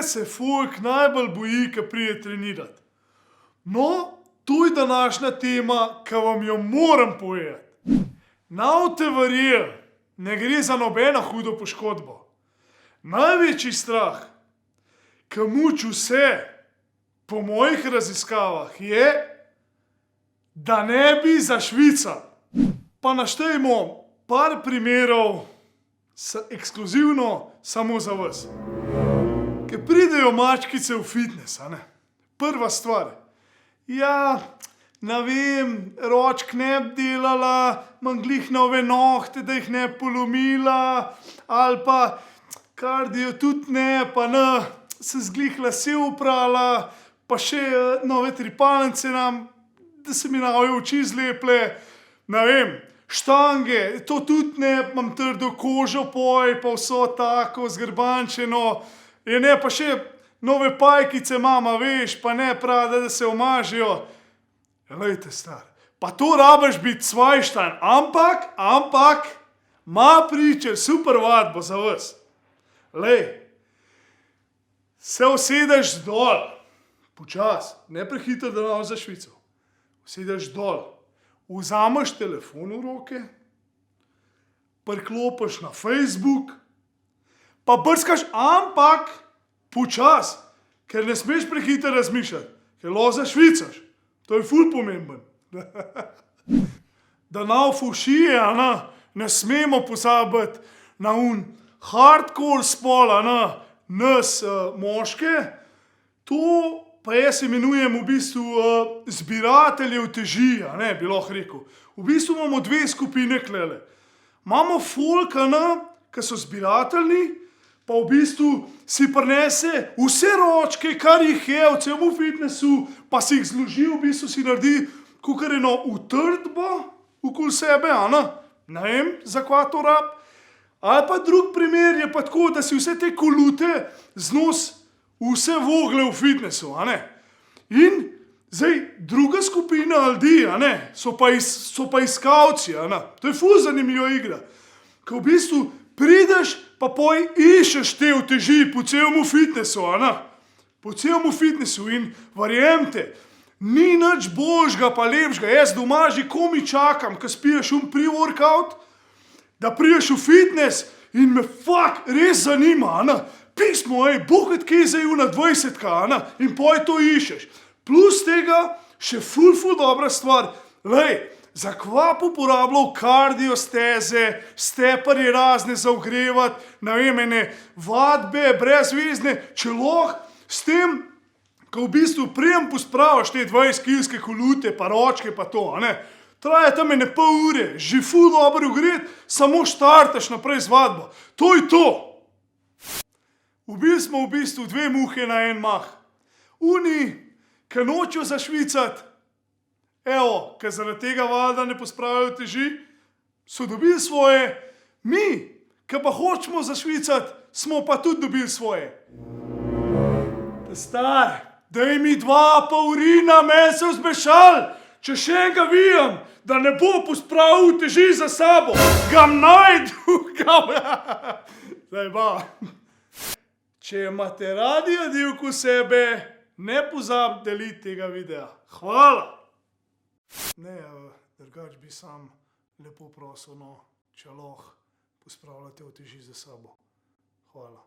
se folk najbolj boji, ko pride trenirati? No, to je današnja tema, ki vam jo moram povedati. Navte verjel, ne gre za nobeno hudo poškodbo. Največji strah, ki muči vse, po mojih raziskavah, je, da ne bi zašvicali. Pa naštejmo par primerov, ekskluzivno samo za vas. Ko pridejo mačkice v fitness, prva stvar. Ja, ne vem, ročk ne bi delala, imam glih nove nohte, da jih ne polomila, ali pa kardio tudi ne, pa ne, sem zglih lase oprala, pa še nove trepalnice nam, da se mi nove oči zleple, ne vem, štange, to tudi ne, imam trdo kožo poj, pa vso tako zgrbančeno, je ne, pa še nove pajkice mama, veš, pa ne pravi, da se omažijo. Glejte, star, pa to rabiš biti svajštan, ampak, ma pričer, super vadbo za vas. Lej, se usedeš dol, počas, ne prehitro, da ne zašvical. Usedeš dol, vzameš telefon v roke, priklopiš na Facebook, pa brskaš, ampak počas, ker ne smeš prehitro razmišljati, ker lahko zašvicaš. To je ful pomemben. Da na fušije, ne smemo pozabiti na hardcore spol, nas moške, to pa jaz imenujem v bistvu zbirateljev teži, bi lahko rekel. V bistvu imamo dve skupine klele. Imamo folk, ki so zbiratelji, pa v bistvu si prinese vse ročke, kar jih je v celem fitnessu, pa si jih zloži, v bistvu si naredi kakor eno utrdbo okoli sebe, ne vem, za kva to rab. Ali pa drug primer je pa tako, da si vse te kolute znos vse vogle v fitnessu, In zdaj druga skupina ljudi, so pa iskalci, to je ful zanimiva igra. Ko v bistvu prideš, pa poj iščeš te uteži po celem fitnessu, Po celem fitnessu in verjemite, ni nič božga pa lepšega. Jaz doma že komi čakam, ko spiješ pre-workout, da prideš v fitness in me fakt res zanima, pismo, bogat kje zdaj na 20-ka, in poj to iščeš. Plus tega še ful dobra stvar, lej, za kva uporabljal kardio steze, steparje razne za ogrevati, ne vem, ene vadbe brezvezne, če lahko s tem, ko v bistvu prijem pospravaš te 20-kilske kolute, pa ročke pa to, traja tam ene pol ure, že ful dobro ogret, samo štartaš naprej z vadbo. To je to! Ubili smo v bistvu dve muhe na en mah. Oni, ki nočejo zašvicati, evo, ker zaradi tega valjda ne pospravljajo teži, so dobili svoje, mi, ki pa hočemo zašvicati, smo pa tudi dobili svoje. Star, daj mi 2,5 urina, meni se vzbešal, če še enega vijem, da ne bo pospravil teži za sabo, ga najdu, Zdaj ba. Če imate radi jadivko sebe, ne pozabite deliti tega videa. Hvala! Ne, drugač bi sam lepo prosil, če lahko pospravljate uteži za sabo. Hvala.